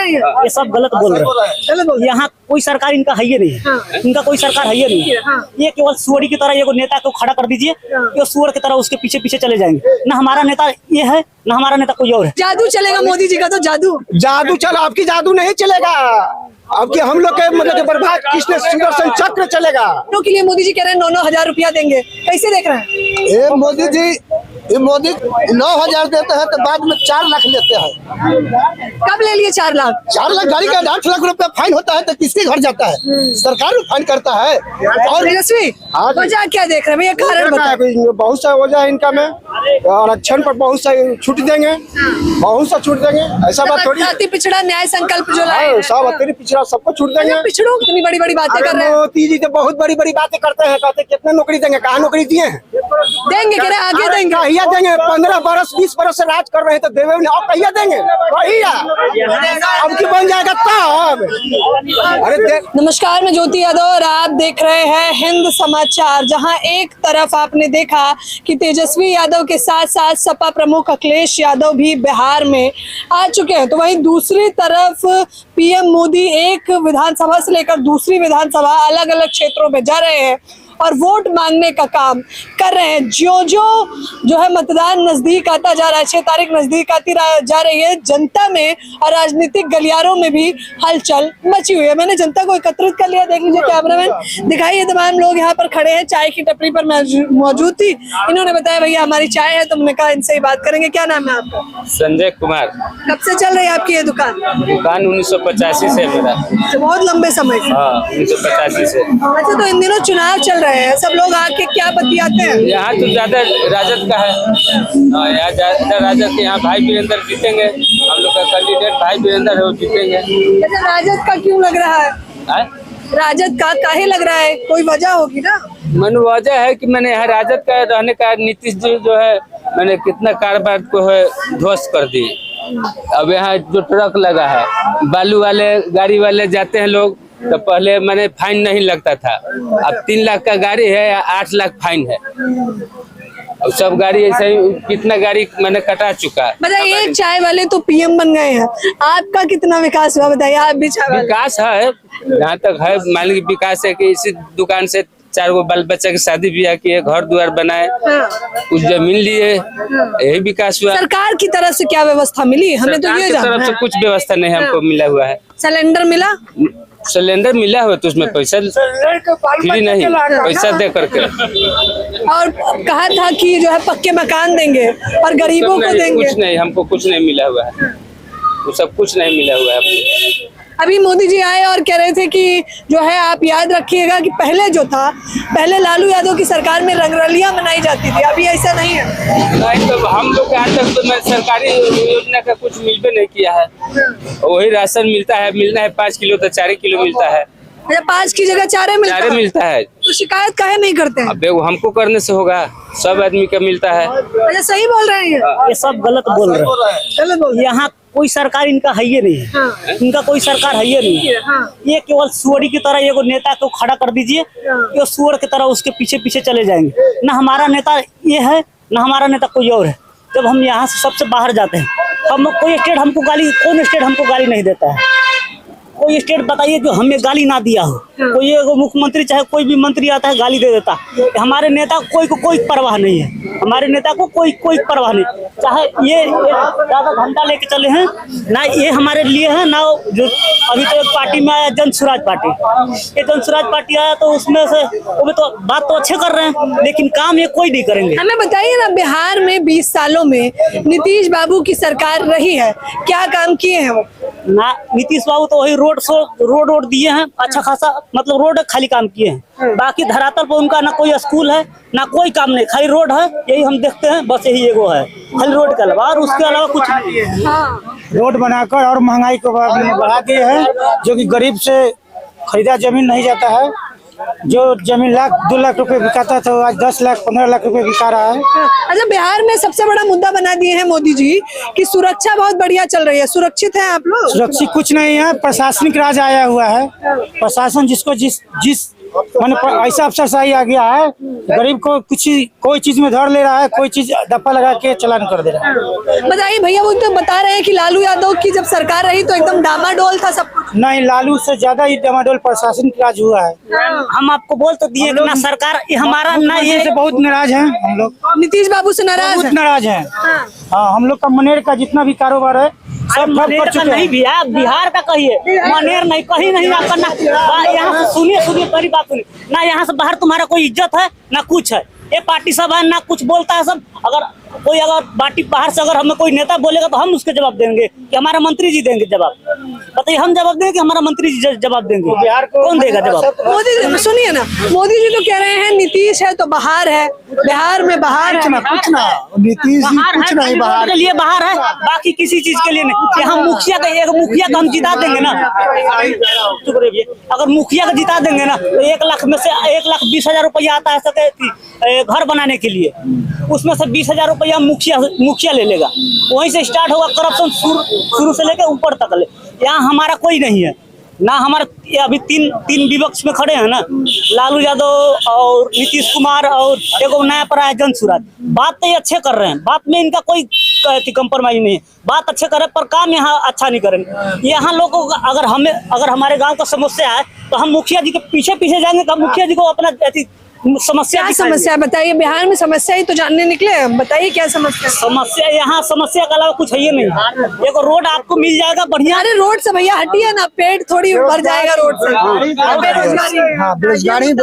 रहे हैं? ये सब गलत बोल रहे हैं। यहाँ कोई सरकार इनका है ही नहीं, इनका कोई सरकार है ही नहीं। ये केवल सुअरी की तरह एगो नेता को खड़ा कर दीजिए, ये सुअर की तरह उसके पीछे पीछे चले जाएंगे। ना हमारा नेता ये है, ना हमारा नेता कोई और है। जादू चलेगा मोदी जी का, तो जादू चला, आपकी जादू नहीं चलेगा। आपकी हम लोग के मतलब बर्बाद किसने सुदर्शन चक्र चलेगा। के लिए मोदी जी कह रहे हैं 9-9 हजार रुपया देंगे, कैसे देख रहे हैं? ये मोदी जी, ये मोदी 9,000 देते हैं तो बाद में 4 लाख लेते हैं। कब ले लिए 4 लाख? 4 लाख गाड़ी का 8 लाख रुपया फाइन होता है तो किसके घर जाता है? सरकार फाइन करता है। और वजह क्या देख रहे हैं भैया, कारण बताएं। बहुत सा वजह है इनका में, आरक्षण पर बहुत सा छूट देंगे, बहुत सा छूट देंगे। ऐसा बात थोड़ी। अति पिछड़ा न्याय संकल्प जो लाए हैं, सब अति पिछड़ा सबको छूट देंगे। पिछड़ों कितनी बड़ी बड़ी बातें कर रहे हैं। मोदी जी तो बहुत बड़ी बड़ी बातें करते हैं, कहते कितने नौकरी देंगे, कहाँ नौकरी दिए हैं? देंगे, कह रहे आगे देंगे। कहिया देंगे? 15 बरस 20 बरस से राज कर रहे हैं तो देवे और कहिया देंगे? कहिया अब की बन जाएगा तब। अरे नमस्कार, मैं ज्योति यादव और आप देख रहे हैं हिंद समाचार। जहां एक तरफ आपने देखा कि तेजस्वी यादव के साथ साथ सपा प्रमुख अखिलेश यादव भी बिहार में आ चुके हैं, तो वहीं दूसरी तरफ पीएम मोदी एक विधानसभा से लेकर दूसरी विधानसभा अलग अलग क्षेत्रों में जा रहे हैं और वोट मांगने का काम कर रहे हैं। जो है मतदान नजदीक आता जा रहा है, 6 तारीख नजदीक आती जा रही है, जनता में और राजनीतिक गलियारों में भी हलचल मची हुई है। मैंने जनता को एकत्रित कर लिया, देख लीजिए कैमरामैन दिखाइए। तमाम लोग यहाँ पर खड़े हैं, चाय की टपरी पर मौजूद थी। इन्होंने बताया भैया हमारी चाय है, तो हमने कहा इनसे ही बात करेंगे। क्या नाम है आपका? संजय कुमार। कब से चल रही है आपकी ये दुकान? 1985 से मेरा। तो बहुत लंबे समय से। 1985 से। अच्छा, तो इन दिनों चुनाव चल रहे हैं, सब लोग आके क्या बतियाते हैं? यहाँ तो ज्यादा राजद का है, यहाँ ज्यादा राजद के। यहाँ भाई वीरेंद्र जीतेंगे, हम लोग का कैंडिडेट भाई वीरेंद्र है, वो जीतेंगे। अच्छा, राजद का क्यों लग रहा है? राजद का काहे लग रहा है? कोई वजह होगी ना। मन वजह है कि मैंने यहाँ राजद का रहने का नीतीश जी जो है, मैंने कितना कारोबार को है ध्वस्त कर दी। अब यहाँ जो ट्रक लगा है, बालू वाले गाड़ी वाले जाते हैं लोग, तो पहले मैंने फाइन नहीं लगता था, अब 3 लाख का गाड़ी है, 8 लाख फाइन है। और सब गाड़ी ऐसे ही कितना गाड़ी मैंने कटा चुका है। मतलब एक चाय वाले तो पीएम बन गए हैं, आपका कितना विकास हुआ बताइए? आप भी चाय वाले। विकास है, जहाँ तक है मान लीजिए विकास है कि इसी दुकान से 4 गो बाल बच्चा की शादी ब्याह किए, घर द्वार बनाए, कुछ जमीन लिए, यही विकास हुआ। सरकार की तरफ से क्या व्यवस्था मिली? हमें तो ये तरफ से कुछ व्यवस्था नहीं हमको मिला हुआ है। सिलेंडर मिला? सिलेंडर मिला हुआ तो उसमें पैसा फ्री नहीं, पैसा दे करके। और कहा था कि जो है पक्के मकान देंगे और गरीबों को देंगे। कुछ नहीं, हमको कुछ नहीं मिला हुआ है, वो सब कुछ नहीं मिला हुआ है। अभी मोदी जी आए और कह रहे थे कि जो है आप याद रखिएगा कि पहले जो था, पहले लालू यादव की सरकार में रंगरलियां मनाई जाती थी, अभी ऐसा नहीं है। नहीं, तो हम लोग के आज तक तो मैं सरकारी योजना का कुछ मिलबे नहीं किया है। वही राशन मिलता है, मिलना है 5 किलो तो 4 किलो मिलता है। 5 की जगह 4 मिलता है। तो शिकायत काहे नहीं करते हैं? अब हमको करने से होगा, सब आदमी का मिलता है। अच्छा, सही बोल रहे हैं ये सब गलत बोल रहे हैं। यहाँ कोई सरकार इनका है ही नहीं, इनका कोई सरकार है ही नहीं। ये केवल सुअरी की तरह एगो नेता को खड़ा कर दीजिए, ये सुअर की तरह उसके पीछे पीछे चले जाएंगे। ना हमारा नेता ये है, ना हमारा नेता कोई और है। जब हम यहाँ से सबसे बाहर जाते हैं, हम कोई स्टेट हमको गाली, कौन स्टेट हमको गाली नहीं देता है? कोई स्टेट बताइए जो हमें गाली ना दिया हो। कोई एगो मुख्यमंत्री चाहे कोई भी मंत्री आता है गाली दे देता। हमारे नेता कोई को कोई परवाह नहीं है, हमारे नेता को कोई परवाह नहीं। चाहे ये ज्यादा घंटा लेके चले हैं ना, ये हमारे लिए है ना। जो अभी तो एक पार्टी में आया जन स्वराज पार्टी, ये जन स्वराज पार्टी आया तो उसमें से वो भी तो बात तो अच्छे कर रहे हैं, लेकिन काम ये कोई नहीं करेंगे। हमें बताइए ना, बिहार में 20 सालों में नीतीश बाबू की सरकार रही है, क्या काम किए हैं वो? ना नीतीश बाबू तो वही रोड दिए हैं, अच्छा खासा, मतलब रोड खाली काम किए हैं। बाकी धरातल पर उनका ना कोई स्कूल है, ना कोई काम नहीं, खाली रोड है, यही हम देखते हैं, बस यही एगो है, खाली रोड के अलावा, और उसके अलावा कुछ नहीं है। रोड बनाकर और महंगाई को बढ़ा दिए हैं, जो कि गरीब से खरीदा जमीन नहीं जाता है। जो जमीन 1-2 लाख रुपए बिकाता था, आज 10 लाख 15 लाख रुपए बिका रहा है। अच्छा, बिहार में सबसे बड़ा मुद्दा बना दिए हैं मोदी जी कि सुरक्षा बहुत बढ़िया चल रही है। सुरक्षित है आप लोग? सुरक्षित कुछ नहीं है, प्रशासनिक राज आया हुआ है। प्रशासन जिसको जिस मैंने ऐसा अफसरशाही आ गया है, गरीब को कोई चीज में धर ले रहा है, कोई चीज दफा लगा के चलान कर दे रहा है। बताइए भैया, वो तो बता रहे हैं कि लालू यादव की जब सरकार रही तो एकदम डामाडोल था सब कुछ। नहीं, लालू से ज्यादा ही डामाडोल प्रशासन का राज हुआ है। हम आपको बोल तो दिए कि ना सरकार हमारा ना ये से बहुत नाराज हैं हम लोग, नीतीश बाबू से नाराज बहुत है। नाराज हैं। हाँ, हम लोग का मनेर का जितना भी कारोबार है सब ठप कर चुके नहीं हैं। भैया, बिहार का कहिए, मनेर नहीं, कहीं नहीं आपका ना। यहाँ से सुनिए पहली बात सुनिए ना, यहाँ से बाहर तुम्हारा कोई इज्जत है ना कुछ है। ये पार्टी सब है ना कुछ बोलता है सब। अगर पार्टी बाहर से अगर हमें कोई नेता बोलेगा तो हम उसके जवाब देंगे कि हमारा मंत्री जी देंगे जवाब। बताइए, हम जवाब देंगे कि हमारा मंत्री जी जवाब देंगे? बिहार को कौन देगा जवाब? मोदी सुनिए ना, मोदी जी तो कह रहे हैं नीतीश है तो बाहर है, बिहार में बाहर है। कुछ ना नीतीश जी कुछ नहीं बाहर के लिए बाहर है, बाकी किसी चीज के लिए नहीं। हम मुखिया का हम जिता देंगे ना, चुप रहिए। अगर मुखिया का जिता देंगे ना तो 1 लाख में से 1,20,000 रुपया आता है घर बनाने के लिए, उसमें से 20,000 रुपया मुखिया ले लेगा। वहीं से स्टार्ट होगा करप्शन, शुरू से लेकर ऊपर तक ले। यहाँ हमारा कोई नहीं है ना, हमारा अभी तीन विपक्ष में खड़े हैं ना, लालू यादव और नीतीश कुमार और एगो नया परा है जनसुराज। बात तो ये अच्छे कर रहे हैं, बात में इनका कोई कंप्रोमाइज नहीं है, बात अच्छे कर रहे हैं, पर काम यहाँ अच्छा नहीं करेंगे। यहाँ लोगों का अगर हमारे गाँव का समस्या है तो हम मुखिया जी के पीछे जाएंगे, मुखिया जी को अपना समस्या है बताइए। बिहार में समस्या ही तो जानने निकले, बताइए क्या समस्या। यहाँ समस्या के अलावा कुछ है ही नहीं। एक रोड आपको मिल जाएगा बढ़िया। अरे रोड से भैया हटिए ना, पेट थोड़ी भर जाएगा रोड से। बेरोजगारी है।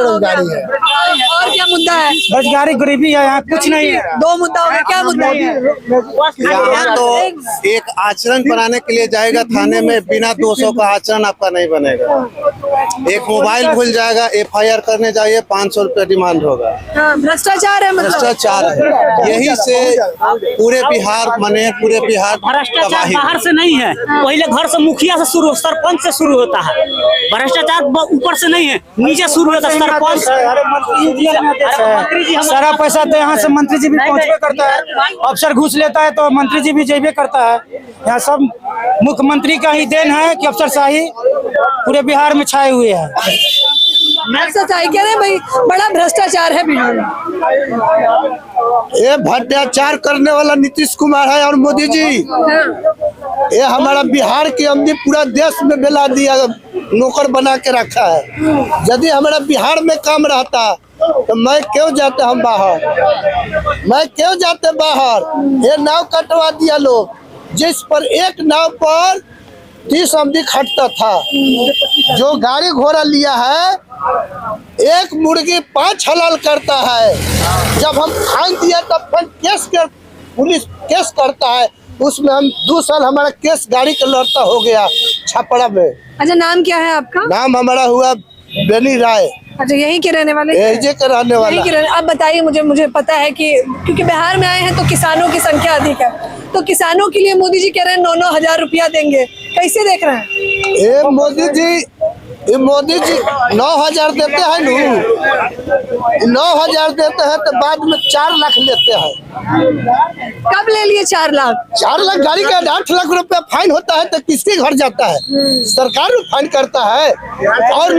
और क्या मुद्दा है? बेरोजगारी, गरीबी है, यहाँ कुछ नहीं है। 2 मुद्दा हो गया, क्या मुद्दा है? यहाँ तो एक आचरण बनाने के लिए जाएगा थाने में, बिना 200 का आचरण आपका नहीं बनेगा। एक मोबाइल भूल जाएगा, FIR करने जाइए 500 रुपये डिमांड होगा। भ्रष्टाचार है, मतलब भ्रष्टाचार है। यही से पूरे बिहार पूरे बिहार भ्रष्टाचार बाहर से नहीं है, पहले घर से मुखिया से शुरू, सरपंच से शुरू होता है। भ्रष्टाचार ऊपर से नहीं है, नीचे शुरू होता है। सरपंच, सारा पैसा तो यहाँ से मंत्री जी भी पहुँचबे करता है, अफसर घूस लेता है तो मंत्री जी भी जेबे करता है। यहाँ सब मुख्यमंत्री का ही देन है कि अफसरशाही पूरे बिहार में छाए हुए है। सच्चाई कह रहे हैं भाई, बड़ा भ्रष्टाचार है बिहार में। ये भ्रष्टाचार करने वाला नीतीश कुमार है और मोदी जी। ये हमारा बिहार की हमने पूरा देश में बेला दिया, नौकर बना के रखा है। यदि हमारा बिहार में काम रहता तो मैं क्यों जाते हम बाहर, ये नाव कटवा दिया लोग, जिस पर एक नाव पर 30 आदमी खटता था। जो गाड़ी घोड़ा लिया है, एक मुर्गी 5 हलाल करता है। जब हम फाइन दिया तब फिर पुलिस केस करता है, उसमें हम 2 साल हमारा केस गाड़ी का लड़ता हो गया छपरा में। अच्छा, नाम क्या है आपका? नाम हमारा हुआ बेनी राय। अच्छा, यहीं के रहने वाले? यहीं के रहने वाला। अब बताइए मुझे पता है कि क्योंकि बिहार में आए हैं तो किसानों की संख्या अधिक है, तो किसानों के लिए मोदी जी कह रहे हैं 9-9 हजार रुपया देंगे, कैसे देख रहे हैं? ये मोदी जी 9,000 देते हैं न, 9,000 देते हैं तो बाद में 4 लाख लेते हैं। कब ले लिए 4 लाख? 4 लाख गाड़ी का 8 लाख रुपया फाइन होता है तो किसके घर जाता है? सरकार फाइन करता है। और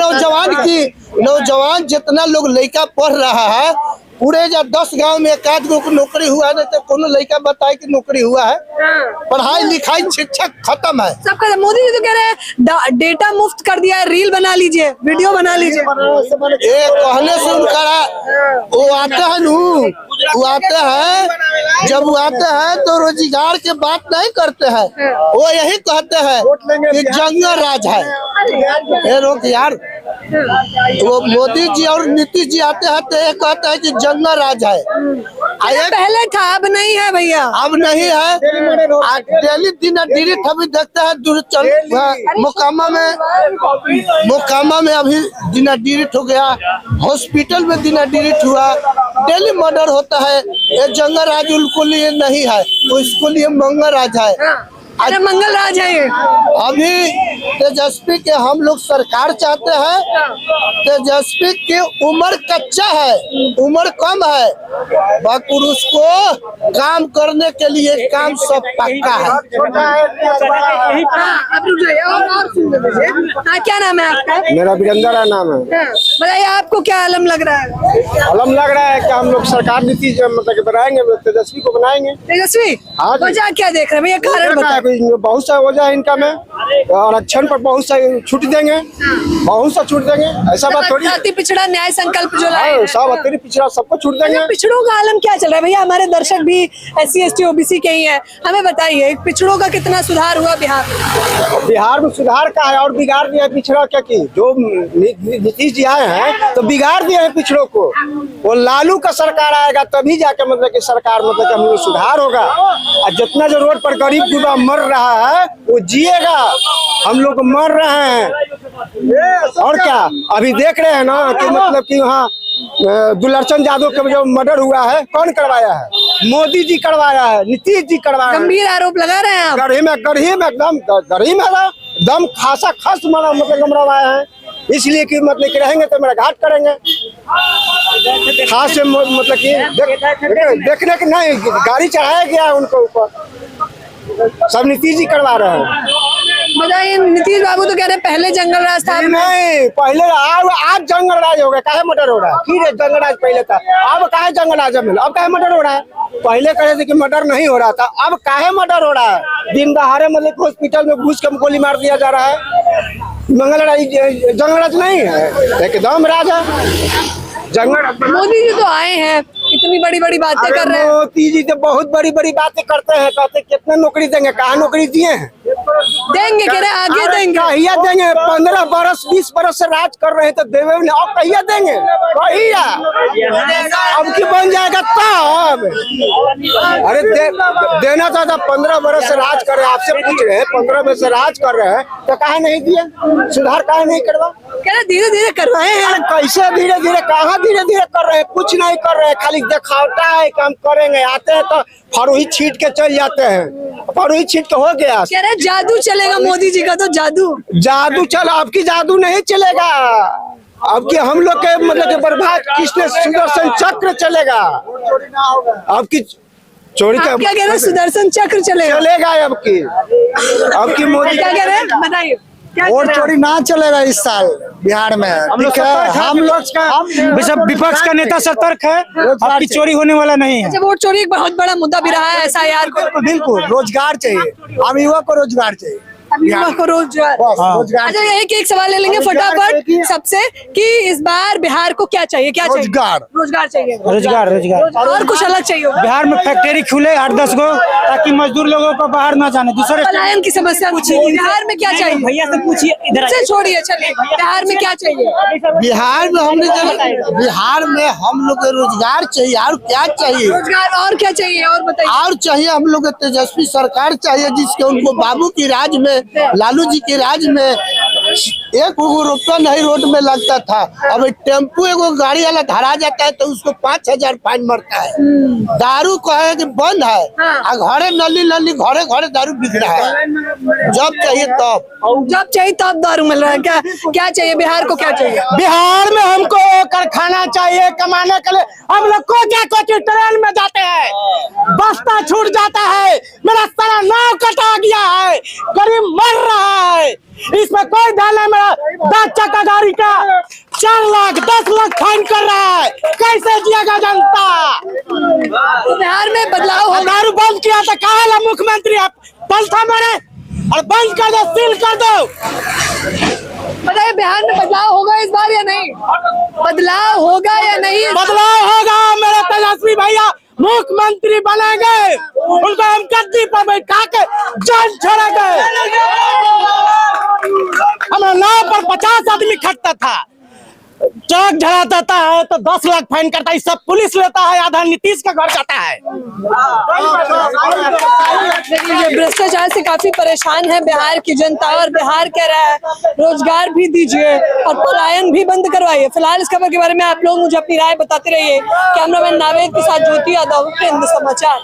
नौजवान जितना लोग लड़का पढ़ रहा है, पूरे 10 गांव में 1 गो नौकरी हुआ है, नहीं तो कोनो लड़का बताए कि नौकरी हुआ है। पढ़ाई लिखाई शिक्षा खत्म है, सब खत्म। मोदी जी तो कह रहे हैं डेटा मुफ्त कर दिया है, रील बना लीजिए, वीडियो बना लीजिए। ये कहने से उनका वो आते हैं, जब वो आते हैं तो रोजगार के बात नहीं करते हैं, वो यही कहते हैं कि जंगल राज है। ये रोक यार, वो मोदी जी और नीतीश जी आते हैं तो ये कहते हैं कि जंगल राज है। पहले था, अब नहीं है भैया, अब नहीं है। डेली दिन अभी देखते हैं मोकामा में अभी दिन डिलीट हो गया, हॉस्पिटल में दिन डिलीट हुआ, डेली मर्डर होता है। ये जंगल राज उनको लिए नहीं है, वो इसको लिए मंगल राज है। अरे मंगल राज है ये। अभी तेजस्वी के हम लोग सरकार चाहते हैं। तेजस्वी की उम्र कच्चा है, उम्र कम है, बाकी उसको काम करने के लिए काम सब पक्का है। अब रुक जाइए, और हाँ, क्या नाम है आपका? मेरा वीरेंद्र है नाम है। बताइए आपको क्या आलम लग रहा है? अलम लग रहा है कि हम लोग सरकार नीति मतलब कि बनाएंगे, तेजस्वी को बनाएंगे। तेजस्वी हाँ जी। वजह क्या देख रहे हैं भैया? कारण बताइए। बहुत सा वजह है इनका में, आरक्षण पर बहुत सा छूट देंगे, बहुत सा छूट देंगे, ऐसा बात थोड़ी। अति पिछड़ा न्याय संकल्प जो लाए हैं। सब अतिरिक्त पिछड़ा सबको छूट देंगे। पिछड़ों का आलम क्या चल रहा है भैया? हमारे दर्शक भी SC ST OBC के ही हैं, हमें बताइए पिछड़ों का कितना सुधार हुआ बिहार में? बिहार में सुधार का है और बिगाड़ दिया है पिछड़ा क्या की। जो नीतीश जी आए हैं तो बिगाड़ दिए हैं पिछड़ों को। वो लालू का सरकार आएगा तभी जाके मतलब कि सरकार मतलब कि हम लोग सुधार होगा। और जितना जो रोड पर गरीब युवा मर रहा है वो जिएगा, हम लोग मर रहे हैं। और क्या अभी देख रहे हैं ना कि मतलब कि वहाँ दुलरचन यादव का जो मर्डर हुआ है कौन करवाया है? मोदी जी करवाया है, नीतीश जी करवाया है। गंभीर आरोप लगा रहे हैं आप। गढ़ी में एकदम गढ़ी में दम खासा खस मारा मतलब मरवाए हैं, इसलिए कि मतलब कि रहेंगे तो मेरा घाट करेंगे। खास से मतलब कि देखने के नहीं गाड़ी चढ़ाया गया है उनको ऊपर, सब नीतीश जी करवा रहे हैं। बताइए नीतीश बाबू तो कह रहे हैं पहले जंगल राज था। नहीं पहले आज जंगल राज हो गया, काहे मर्डर हो रहा है? फिर जंगल राज पहले था, अब काहे जंगल राज मिला? अब काहे मर्डर हो रहा है? पहले कहे थे कि मर्डर नहीं हो रहा था, अब काहे मर्डर हो रहा है? दिन दहाड़े मतलब हॉस्पिटल में घुस के गोली मार दिया जा रहा है। जंगल राज नहीं है, एकदम राज है जंगल। मोदी जी तो आए हैं, इतनी बड़ी बड़ी बातें कर रहे हैं। मोदी जी तो बहुत बड़ी बड़ी बातें करते हैं, कहते कितने नौकरी देंगे, कहाँ नौकरी दिए हैं? देंगे कह रहे हैं, आगे देंगे। कहिया देंगे? 15 बरस 20 बरस से राज कर रहे हैं तो देवे नहीं, और कहिया देंगे? कहिया अब की बन जाएगा तब। अरे देना था 15 बरस से राज कर रहे हैं, आपसे पूछ रहे हैं 15 बरस से राज कर रहे हैं तो काहे नहीं दिए? सुधार काहे नहीं करवा? कह रहे धीरे धीरे करवाए हैं। कैसे धीरे धीरे? कहाँ धीरे धीरे कर रहे हैं? कुछ नहीं कर रहे हैं, खाली दिखावटा है कि हम करेंगे। आते हैं तो फरुही छीट के चल जाते हैं, फरुही छीट के हो गया। कह रहे जादू चलेगा मोदी जी का, तो जादू चल आपकी जादू नहीं चलेगा, आपकी हम लोग के मतलब के बर्बाद कृष्ण सुदर्शन चक्र चलेगा। आपकी चोरी का क्या कह रहे हैं? सुदर्शन चक्र चलेगा आपकी मोदी क्या कह रहे हैं? बताइए वोट चोरी ना चलेगा इस साल बिहार में। हम लोग विपक्ष का नेता सतर्क है, आपकी चोरी होने वाला नहीं है। अच्छा, वोट चोरी एक बहुत बड़ा मुद्दा भी रहा है SIR को। बिल्कुल रोजगार चाहिए, हम युवा को रोजगार चाहिए, युवा को रोजगार। अच्छा, एक सवाल ले लेंगे फटाफट सबसे कि इस बार बिहार को क्या चाहिए? क्या चाहिए? रोजगार चाहिए। रोजगार और कुछ अलग चाहिए होगा? बिहार में फैक्ट्री खुले 8-10 गो, ताकि मजदूर लोगों को बाहर ना जाने। दूसरे पलायन की समस्या पूछिए, बिहार में क्या चाहिए? भैया से पूछिए, इधर से छोड़िए, चलिए बिहार में क्या चाहिए? बिहार में हम लोग को रोजगार चाहिए, और क्या चाहिए? रोजगार और क्या चाहिए और बताइए? और चाहिए हम लोग को तेजस्वी सरकार चाहिए, जिसके उनको बाबू की राज में, लालू जी के राज में 1 रुपया नहीं रोड में लगता था। अब टेम्पू एगो गाड़ी वाला धरा जाता है तो उसको 5000 फाइन मरता है। दारू कहे कि बंद है, घरे नली घरे दारू बिक रहा है। जब चाहिए तब दारू मिल रहा है। क्या चाहिए बिहार को? क्या चाहिए बिहार में? हमको कारखाना चाहिए कमाने के लिए। हम लोग को क्या ट्रेन में जाते हैं, बस्ता छूट जाता है, मेरा सारा नाव कटा गया है, गरीब मर रहा है, इसमें कोई ध्यान नहीं। मेरा 10 चक्का गाड़ी का 4 लाख 10 लाख फाइन कर रहा है, कैसे जिएगा जनता? बिहार में बदलाव हो? दारू बंद किया तो कहा मुख्यमंत्री पलथा मारे और बंद कर दो, सील कर दो। बताइए बिहार में बदलाव होगा इस बार या नहीं? बदलाव होगा या नहीं? बदलाव होगा, मेरे तेजस्वी भैया मुख्यमंत्री बनेंगे, उनको हम गद्दी पर बैठा के जान छोड़ेंगे। हमारे नाव पर 50 आदमी खटता था, ट्रक झड़ाता है तो 10 लाख फाइन करता है, सब पुलिस लेता है, आधा नीतीश का घर जाता है। भ्रष्टाचार से काफी परेशान है बिहार की जनता, और बिहार कह रहा है रोजगार भी दीजिए और पलायन भी बंद करवाइए। फिलहाल इस खबर के बारे में आप लोग मुझे अपनी राय बताते रहिए। कैमरामैन नावेद के साथ ज्योति यादव, हिंद समाचार।